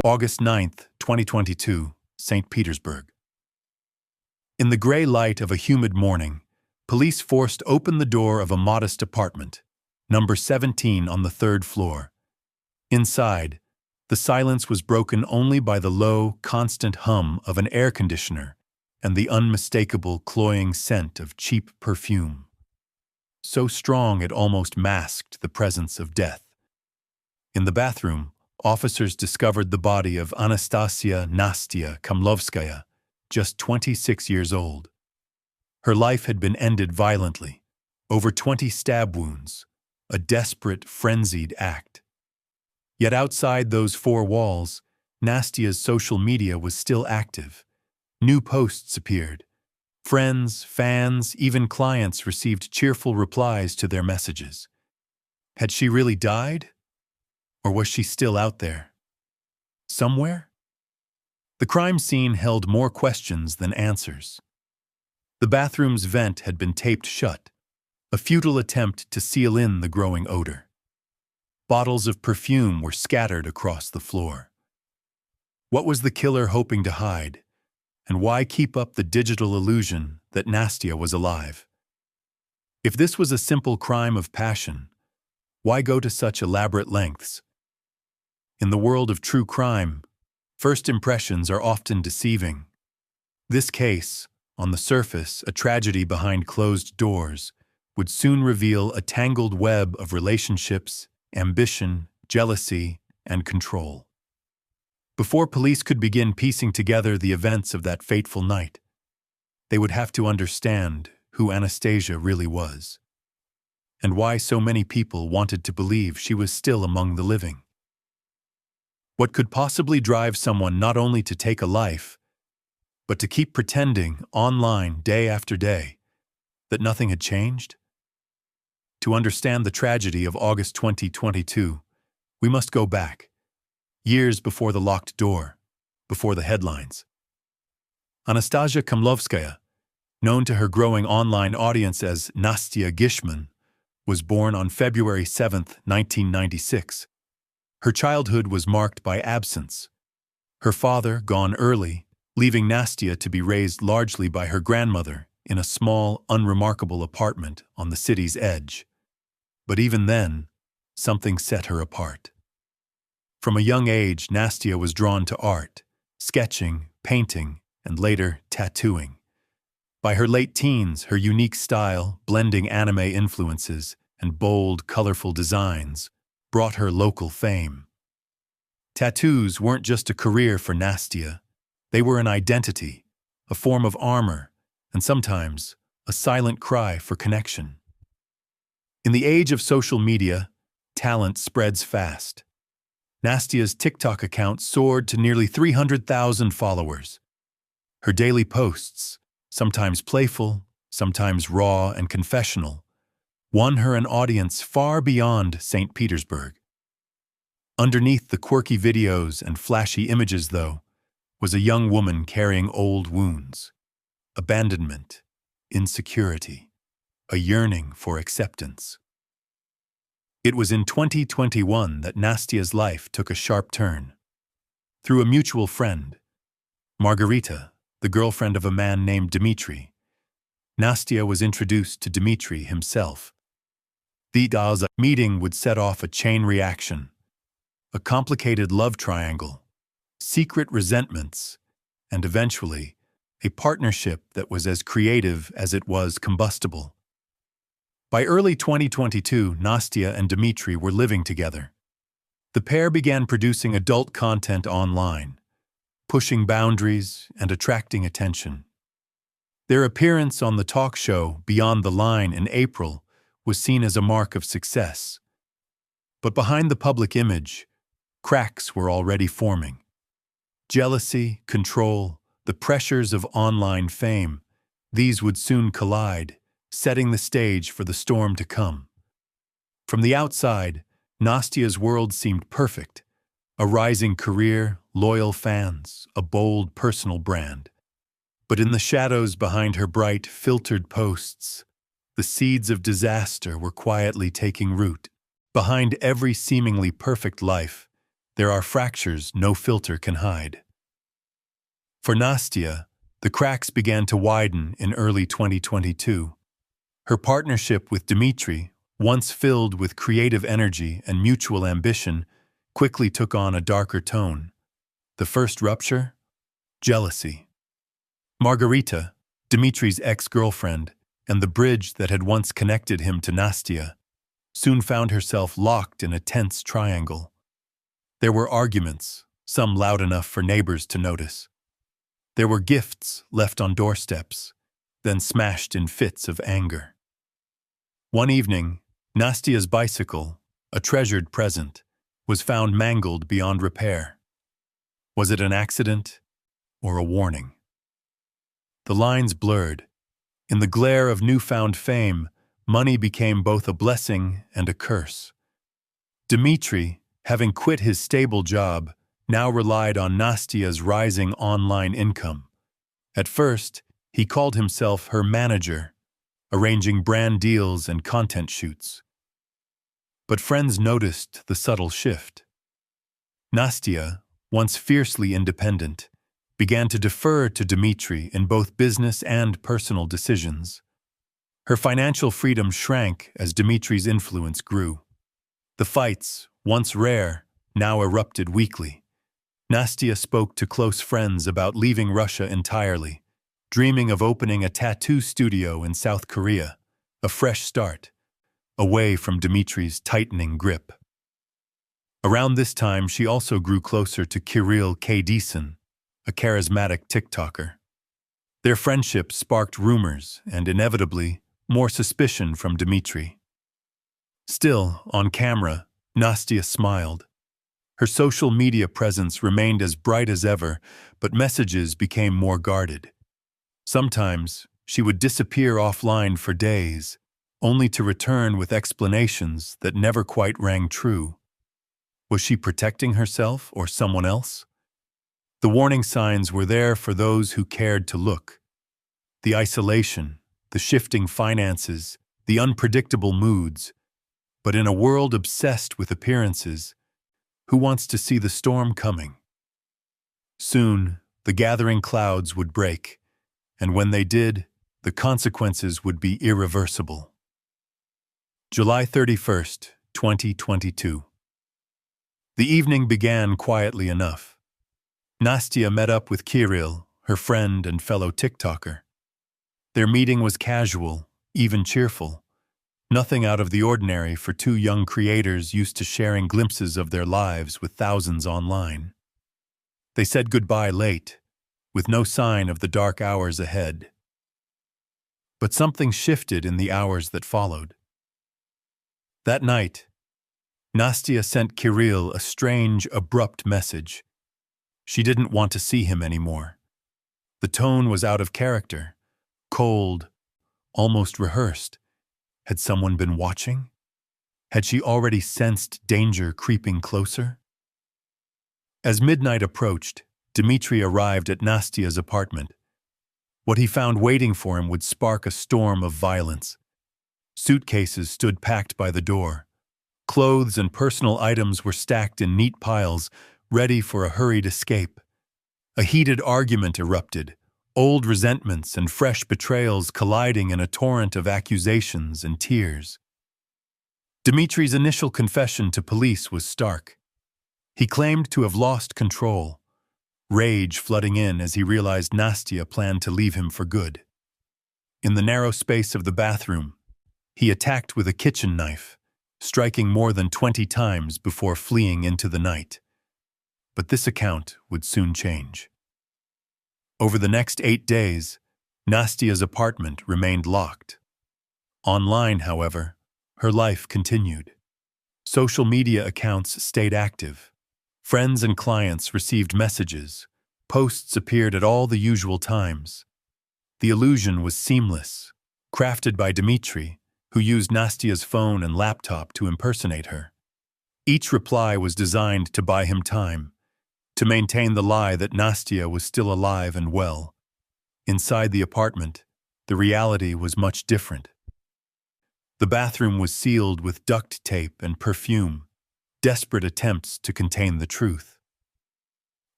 August 9, 2022, St. Petersburg. In the gray light of a humid morning, police forced open the door of a modest apartment, number 17 on the third floor. Inside, the silence was broken only by the low, constant hum of an air conditioner and the unmistakable, cloying scent of cheap perfume. So strong it almost masked the presence of death. In the bathroom, officers discovered the body of Anastasia Kamlovskaya, just 26 years old. Her life had been ended violently, over 20 stab wounds, a desperate, frenzied act. Yet outside those four walls, Nastia's social media was still active. New posts appeared. Friends, fans, even clients received cheerful replies to their messages. Had she really died? Or was she still out there? Somewhere? The crime scene held more questions than answers. The bathroom's vent had been taped shut, a futile attempt to seal in the growing odor. Bottles of perfume were scattered across the floor. What was the killer hoping to hide? And why keep up the digital illusion that Nastia was alive? If this was a simple crime of passion, why go to such elaborate lengths? In the world of true crime, first impressions are often deceiving. This case, on the surface a tragedy behind closed doors, would soon reveal a tangled web of relationships, ambition, jealousy, and control. Before police could begin piecing together the events of that fateful night, they would have to understand who Anastasia really was, and why so many people wanted to believe she was still among the living. What could possibly drive someone not only to take a life, but to keep pretending online day after day that nothing had changed? To understand the tragedy of August 2022, we must go back, years before the locked door, before the headlines. Anastasia Kamlovskaya, known to her growing online audience as Nastia Gishman, was born on February 7, 1996. Her childhood was marked by absence. Her father gone early, leaving Nastia to be raised largely by her grandmother in a small, unremarkable apartment on the city's edge. But even then, something set her apart. From a young age, Nastia was drawn to art, sketching, painting, and later tattooing. By her late teens, her unique style, blending anime influences and bold, colorful designs, brought her local fame. Tattoos weren't just a career for Nastia. They were an identity, a form of armor, and sometimes a silent cry for connection. In the age of social media, talent spreads fast. Nastia's TikTok account soared to nearly 300,000 followers. Her daily posts, sometimes playful, sometimes raw and confessional, won her an audience far beyond St. Petersburg. Underneath the quirky videos and flashy images, though, was a young woman carrying old wounds, abandonment, insecurity, a yearning for acceptance. It was in 2021 that Nastia's life took a sharp turn. Through a mutual friend, Margarita, the girlfriend of a man named Dmitry, Nastia was introduced to Dmitry himself. The meeting would set off a chain reaction, a complicated love triangle, secret resentments, and eventually, a partnership that was as creative as it was combustible. By early 2022, Nastia and Dmitry were living together. The pair began producing adult content online, pushing boundaries and attracting attention. Their appearance on the talk show Beyond the Line in April was seen as a mark of success. But behind the public image, cracks were already forming. Jealousy, control, the pressures of online fame, these would soon collide, setting the stage for the storm to come. From the outside, Nastia's world seemed perfect. A rising career, loyal fans, a bold personal brand. But in the shadows behind her bright, filtered posts, the seeds of disaster were quietly taking root. Behind every seemingly perfect life, There are fractures no filter can hide. For Nastia, the cracks began to widen in early 2022. Her partnership with Dmitry, once filled with creative energy and mutual ambition, quickly took on a darker tone. The first rupture? Jealousy. Margarita, Dmitry's ex-girlfriend, and the bridge that had once connected him to Nastia, soon found herself locked in a tense triangle. There were arguments, some loud enough for neighbors to notice. There were gifts left on doorsteps, then smashed in fits of anger. One evening, Nastia's bicycle, a treasured present, was found mangled beyond repair. Was it an accident or a warning? The lines blurred. In the glare of newfound fame, money became both a blessing and a curse. Dmitry, having quit his stable job, now relied on Nastia's rising online income. At first, he called himself her manager, arranging brand deals and content shoots. But friends noticed the subtle shift. Nastia, once fiercely independent, began to defer to Dmitry in both business and personal decisions. Her financial freedom shrank as Dmitry's influence grew. The fights, once rare, now erupted weekly. Nastia spoke to close friends about leaving Russia entirely, dreaming of opening a tattoo studio in South Korea, a fresh start, away from Dmitry's tightening grip. Around this time, she also grew closer to Kirill Kdison, a charismatic TikToker. Their friendship sparked rumors and, inevitably, more suspicion from Dmitry. Still, on camera, Nastia smiled. Her social media presence remained as bright as ever, but messages became more guarded. Sometimes, she would disappear offline for days, only to return with explanations that never quite rang true. Was she protecting herself or someone else? The warning signs were there for those who cared to look. The isolation, the shifting finances, the unpredictable moods. But in a world obsessed with appearances, who wants to see the storm coming? Soon, the gathering clouds would break, and when they did, the consequences would be irreversible. July 31st, 2022. The evening began quietly enough. Nastia met up with Kirill, her friend and fellow TikToker. Their meeting was casual, even cheerful. Nothing out of the ordinary for two young creators used to sharing glimpses of their lives with thousands online. They said goodbye late, with no sign of the dark hours ahead. But something shifted in the hours that followed. That night, Nastia sent Kirill a strange, abrupt message. She didn't want to see him anymore. The tone was out of character, cold, almost rehearsed. Had someone been watching? Had she already sensed danger creeping closer? As midnight approached, Dmitry arrived at Nastia's apartment. What he found waiting for him would spark a storm of violence. Suitcases stood packed by the door. Clothes and personal items were stacked in neat piles, ready for a hurried escape. A heated argument erupted, old resentments and fresh betrayals colliding in a torrent of accusations and tears. Dmitry's initial confession to police was stark. He claimed to have lost control, rage flooding in as he realized Nastia planned to leave him for good. In the narrow space of the bathroom, he attacked with a kitchen knife, striking more than 20 times before fleeing into the night. But this account would soon change. Over the next 8 days, Nastia's apartment remained locked. Online, however, her life continued. Social media accounts stayed active. Friends and clients received messages. Posts appeared at all the usual times. The illusion was seamless, crafted by Dmitry, who used Nastia's phone and laptop to impersonate her. Each reply was designed to buy him time, to maintain the lie that Nastia was still alive and well. Inside the apartment, the reality was much different. The bathroom was sealed with duct tape and perfume. desperate attempts to contain the truth.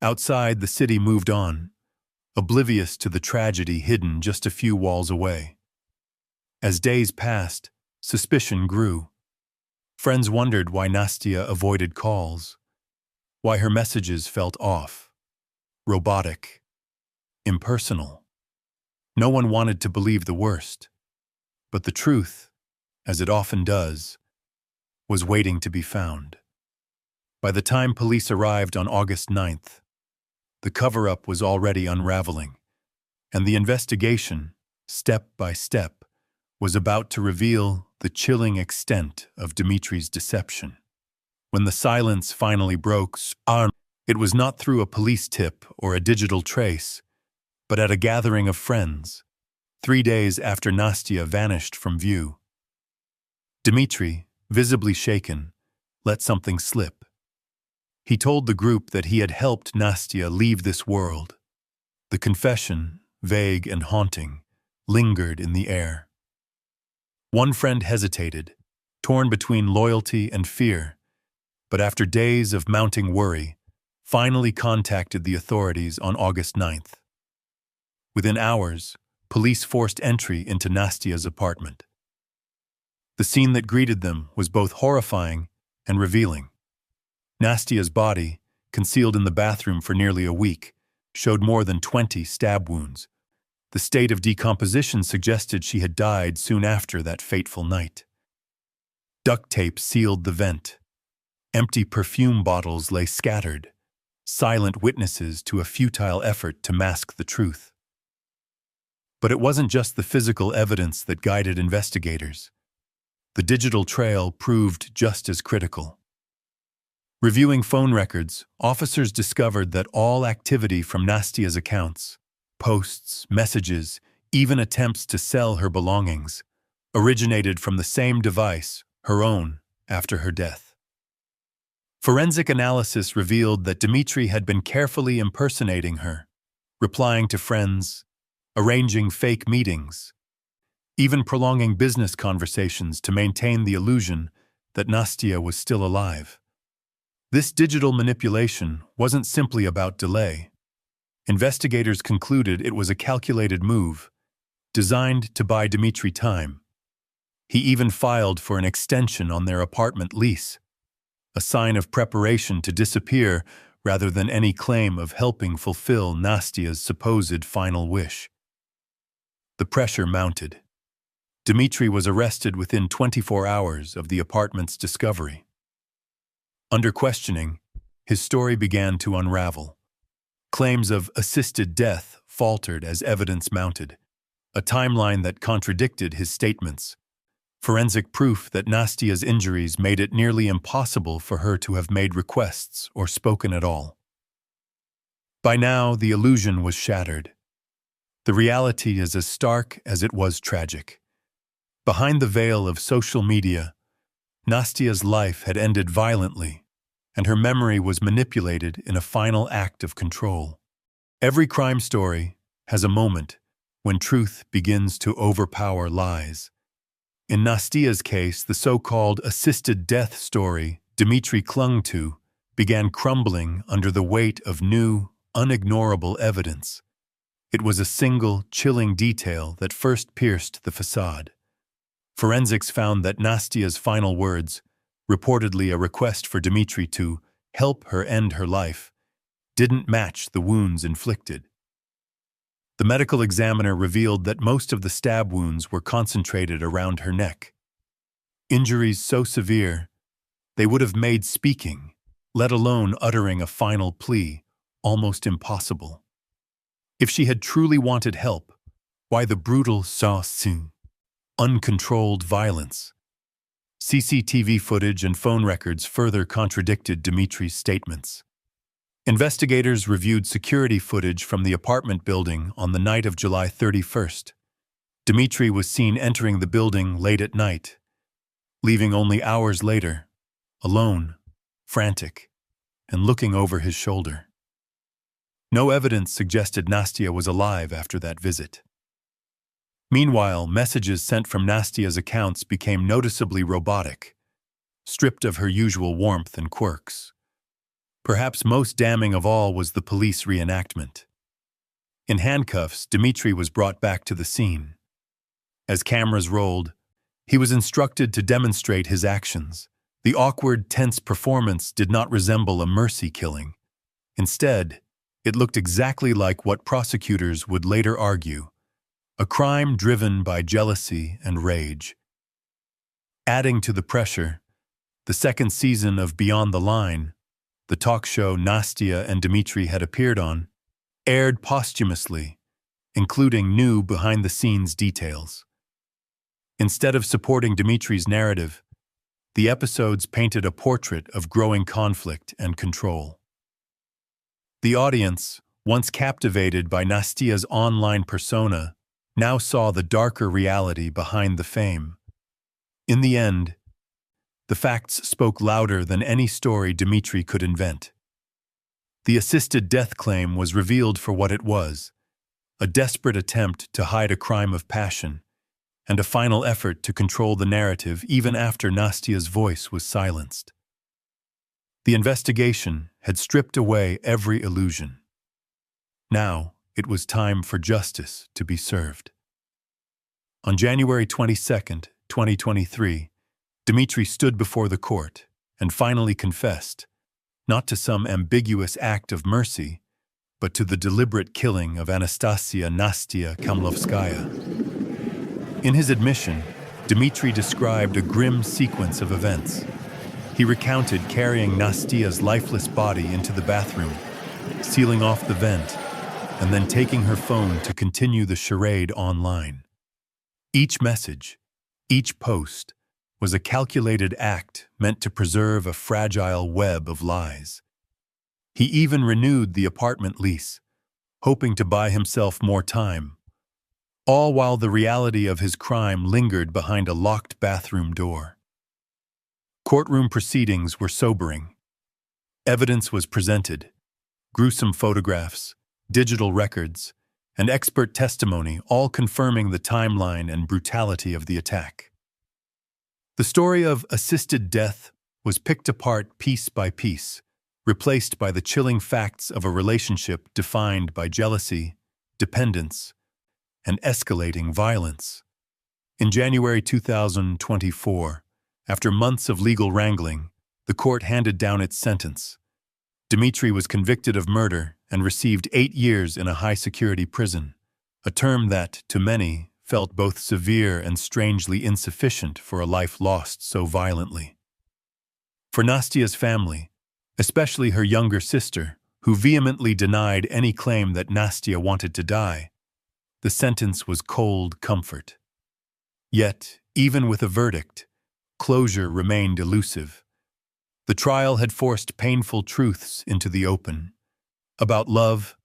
Outside, the city moved on, oblivious to the tragedy hidden just a few walls away. As days passed, suspicion grew. Friends wondered why Nastia avoided calls, why her messages felt off, robotic, impersonal. No one wanted to believe the worst, but the truth, as it often does, was waiting to be found. By the time police arrived on August 9th, the cover-up was already unraveling, and the investigation, step by step, was about to reveal the chilling extent of Dmitri's deception. When the silence finally broke, it was not through a police tip or a digital trace, but at a gathering of friends, 3 days after Nastia vanished from view. Dmitri, visibly shaken, let something slip. He told the group that he had helped Nastia leave this world. The confession, vague and haunting, lingered in the air. One friend hesitated, torn between loyalty and fear, but after days of mounting worry, finally contacted the authorities on August 9th. Within hours, police forced entry into Nastia's apartment. The scene that greeted them was both horrifying and revealing. Nastia's body, concealed in the bathroom for nearly a week, showed more than 20 stab wounds. The state of decomposition suggested she had died soon after that fateful night. Duct tape sealed the vent. Empty perfume bottles lay scattered, silent witnesses to a futile effort to mask the truth. But it wasn't just the physical evidence that guided investigators. The digital trail proved just as critical. Reviewing phone records, officers discovered that all activity from Nastia's accounts, posts, messages, even attempts to sell her belongings, originated from the same device, her own, after her death. Forensic analysis revealed that Dmitri had been carefully impersonating her, replying to friends, arranging fake meetings, even prolonging business conversations to maintain the illusion that Nastia was still alive. This digital manipulation wasn't simply about delay. Investigators concluded it was a calculated move, designed to buy Dmitri time. He even filed for an extension on their apartment lease, a sign of preparation to disappear rather than any claim of helping fulfill Nastia's supposed final wish. The pressure mounted. Dmitri was arrested within 24 hours of the apartment's discovery. Under questioning, his story began to unravel. Claims of assisted death faltered as evidence mounted, a timeline that contradicted his statements. Forensic proof that Nastia's injuries made it nearly impossible for her to have made requests or spoken at all. By now, the illusion was shattered. The reality is as stark as it was tragic. Behind the veil of social media, Nastia's life had ended violently, and her memory was manipulated in a final act of control. Every crime story has a moment when truth begins to overpower lies. In Nastia's case, the so-called assisted death story Dmitri clung to began crumbling under the weight of new, unignorable evidence. It was a single, chilling detail that first pierced the facade. Forensics found that Nastia's final words, reportedly a request for Dmitri to help her end her life, didn't match the wounds inflicted. The medical examiner revealed that most of the stab wounds were concentrated around her neck. Injuries so severe, they would have made speaking, let alone uttering a final plea, almost impossible. If she had truly wanted help, why the brutal sang, uncontrolled violence? CCTV footage and phone records further contradicted Dmitri's statements. Investigators reviewed security footage from the apartment building on the night of July 31st. Dmitri was seen entering the building late at night, leaving only hours later, alone, frantic, and looking over his shoulder. No evidence suggested Nastia was alive after that visit. Meanwhile, messages sent from Nastia's accounts became noticeably robotic. stripped of her usual warmth and quirks. Perhaps most damning of all was the police reenactment. In handcuffs, Dmitri was brought back to the scene. As cameras rolled, he was instructed to demonstrate his actions. The awkward, tense performance did not resemble a mercy killing. Instead, it looked exactly like what prosecutors would later argue, a crime driven by jealousy and rage. Adding to the pressure, the second season of Beyond the Line, the talk show Nastia and Dmitri had appeared on, aired posthumously, including new behind-the-scenes details. Instead of supporting Dmitri's narrative, the episodes painted a portrait of growing conflict and control. The audience, once captivated by Nastia's online persona, now saw the darker reality behind the fame. In the end, the facts spoke louder than any story Dmitri could invent. The assisted death claim was revealed for what it was, a desperate attempt to hide a crime of passion, and a final effort to control the narrative even after Nastia's voice was silenced. The investigation had stripped away every illusion. Now, it was time for justice to be served. On January 22, 2023, Dmitri stood before the court and finally confessed, not to some ambiguous act of mercy, but to the deliberate killing of Anastasia Kamlovskaya. In his admission, Dmitri described a grim sequence of events. He recounted carrying Nastia's lifeless body into the bathroom, sealing off the vent, and then taking her phone to continue the charade online. Each message, each post, was a calculated act meant to preserve a fragile web of lies. He even renewed the apartment lease, hoping to buy himself more time, all while the reality of his crime lingered behind a locked bathroom door. Courtroom proceedings were sobering. Evidence was presented, gruesome photographs, digital records, and expert testimony, all confirming the timeline and brutality of the attack. The story of assisted death was picked apart piece by piece, replaced by the chilling facts of a relationship defined by jealousy, dependence, and escalating violence. In January 2024, after months of legal wrangling, the court handed down its sentence. Dmitri was convicted of murder and received 8 years in a high-security prison, a term that, to many, felt both severe and strangely insufficient for a life lost so violently. For Nastia's family, especially her younger sister, who vehemently denied any claim that Nastia wanted to die, the sentence was cold comfort. Yet, even with a verdict, closure remained elusive. The trial had forced painful truths into the open, about love,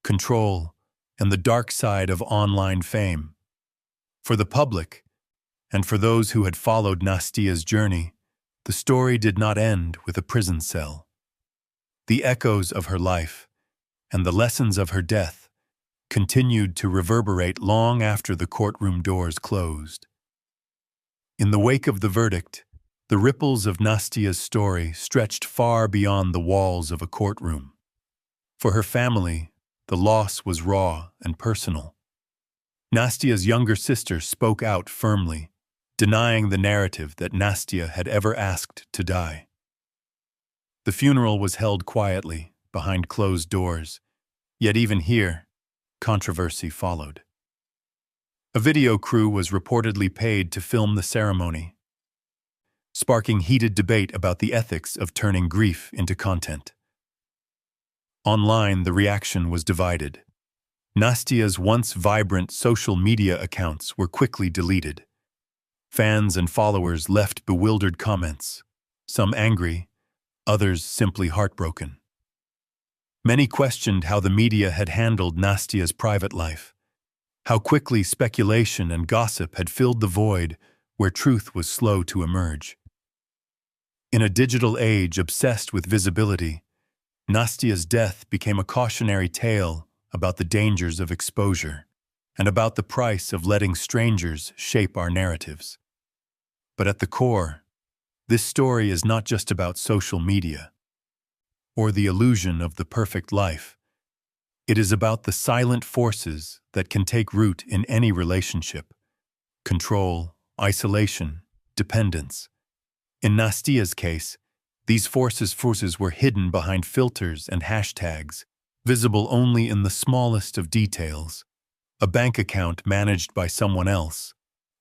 control, and the dark side of online fame. For the public, and for those who had followed Nastia's journey, the story did not end with a prison cell. The echoes of her life, and the lessons of her death, continued to reverberate long after the courtroom doors closed. In the wake of the verdict, the ripples of Nastia's story stretched far beyond the walls of a courtroom. For her family, the loss was raw and personal. Nastia's younger sister spoke out firmly, denying the narrative that Nastia had ever asked to die. The funeral was held quietly, behind closed doors, yet even here, controversy followed. A video crew was reportedly paid to film the ceremony, sparking heated debate about the ethics of turning grief into content. Online, the reaction was divided. Nastia's once vibrant social media accounts were quickly deleted. Fans and followers left bewildered comments, some angry, others simply heartbroken. Many questioned how the media had handled Nastia's private life, how quickly speculation and gossip had filled the void where truth was slow to emerge. In a digital age obsessed with visibility, Nastia's death became a cautionary tale about the dangers of exposure and about the price of letting strangers shape our narratives. But at the core, This story is not just about social media or the illusion of the perfect life. It is about the silent forces that can take root in any relationship: control, isolation, dependence. In Nastia's case, these forces were hidden behind filters and hashtags, visible only in the smallest of details: a bank account managed by someone else,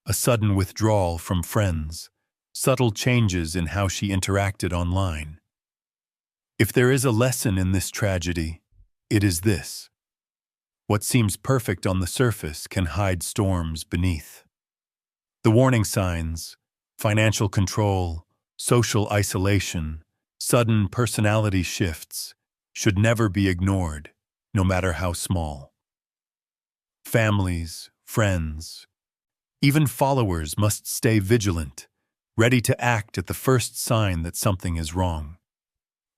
a sudden withdrawal from friends, subtle changes in how she interacted online. If there is a lesson in this tragedy, it is this: what seems perfect on the surface can hide storms beneath. The warning signs: financial control, social isolation, sudden personality shifts, should never be ignored, no matter how small. Families, friends, even followers must stay vigilant, ready to act at the first sign that something is wrong.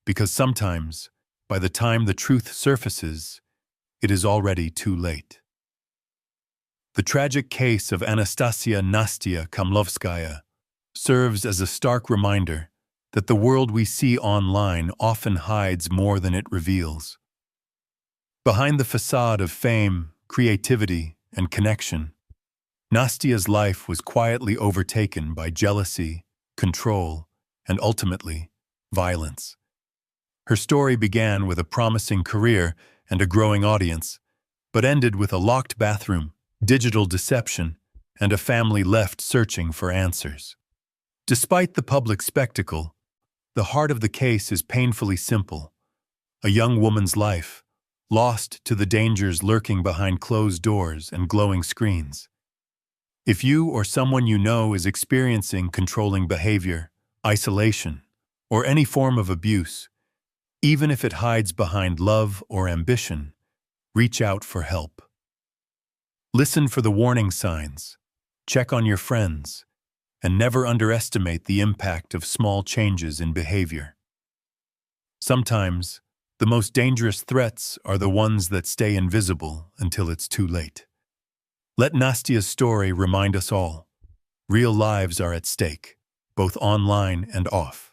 Because sometimes, by the time the truth surfaces, it is already too late. The tragic case of Anastasia Kamlovskaya serves as a stark reminder that the world we see online often hides more than it reveals. Behind the facade of fame, creativity, and connection, Nastia's life was quietly overtaken by jealousy, control, and ultimately, violence. Her story began with a promising career and a growing audience, but ended with a locked bathroom, digital deception, and a family left searching for answers. Despite the public spectacle, the heart of the case is painfully simple: a young woman's life, lost to the dangers lurking behind closed doors and glowing screens. If you or someone you know is experiencing controlling behavior, isolation, or any form of abuse, even if it hides behind love or ambition, reach out for help. Listen for the warning signs, check on your friends, and never underestimate the impact of small changes in behavior. Sometimes, the most dangerous threats are the ones that stay invisible until it's too late. Let Nastia's story remind us all: real lives are at stake, both online and off.